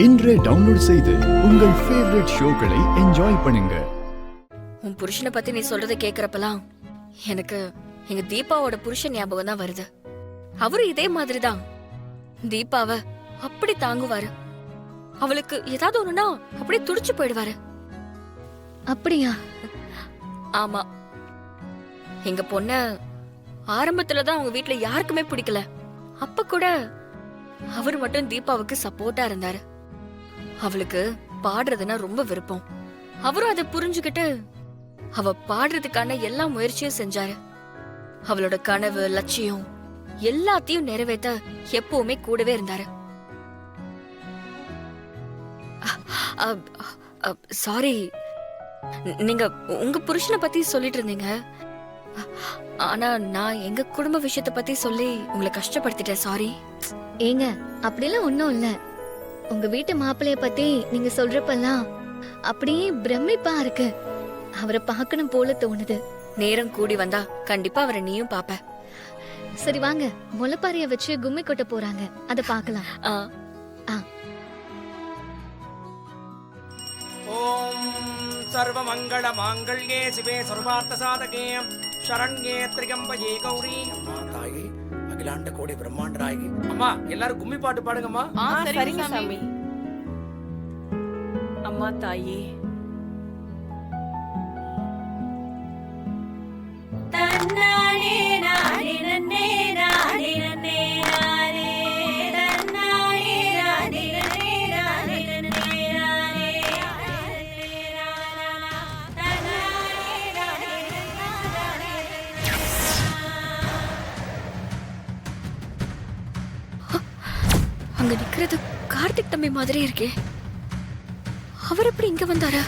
இன்றே டவுன்லோட் செய்து உங்கள் ஃபேவரட் ஷோக்களை என்ஜாய் பண்ணுங்க. உன் புருஷனை பத்தி நீ சொல்றத கேக்குறப்பலாம் எனக்கு எங்க தீபாவோட புருஷன் ஞாபகம் தான் வருது. அவரு இதே மாதிரிதான் தீபாவ அப்படி தாங்குவாரு. அவளுக்கு ஏதாவது ஒண்ணுனா அப்படியே துடிச்சு போயிடுவாரு. அப்படியா? ஆமா, எங்க பொண்ண ஆரம்பத்துலதான் அவங்க வீட்டுல யாருக்குமே பிடிக்கல. அப்ப கூட அவர் மட்டும் தீபாவுக்கு சப்போர்ட்டா இருந்தாரு. அவளுக்கு பாடுறதுன்னா ரொம்ப விருப்பம். அவரும் அதை புரிஞ்சுக்கிட்டு அவ பாடுறதுக்கான எல்லா முயற்சியும் செஞ்சாரு. அவளோட கனவு லட்சியம் எல்லாத்தையும் நிறைவேற்ற எப்பவுமே கூடவே இருந்தாரு. சாரி, நீங்க உங்க புருஷனை பத்தி சொல்லிட்டு இருந்தீங்க. ஆனா நான் எங்க குடும்ப விஷயத்தை பத்தி சொல்லி உங்களை கஷ்டப்படுத்திட்டேன். சாரி. ஏங்க, அப்படிலாம் ஒண்ணும் இல்ல. உங்க வீட்டு மாப்பிள்ளைய பத்தி நீங்க சொல்றப்பெல்லாம் அப்படியே பிரமிப்பா இருக்கு. அவரை பார்க்கணும் போல தோணுது. நேரம் கூடி வந்தா கண்டிப்பா அவரை நீயும் பாப்ப. சரி வாங்க, முளைப்பாரிய வச்சு கும்மி கொட்ட போறாங்க, அத பார்க்கலாம். ஓம் சர்வ மங்கள மாங்கல்யே சிவே சர்வார்த்த சாதகே சரண்யே த்ரியம்பகே கௌரி. அம்மா தாயே, அகிலாண்ட கோடி பிரம்மாண்ட நாயகி. அம்மா எல்லாரும் கும்மி பாட்டு பாடுங்கம்மா. சரிங்க சாமி. அம்மா தாயே, தன்னானே நானே நன்னே நானே நன்னே நானே தன்னானே நானே நன்னே நானே நன்னே நானே தன்னானே நானே நானே. அங்க நிக்கிறது கார்த்திக் தம்பி மாதிரி இருக்கே. அவர் எப்படி இங்க வந்தாரா?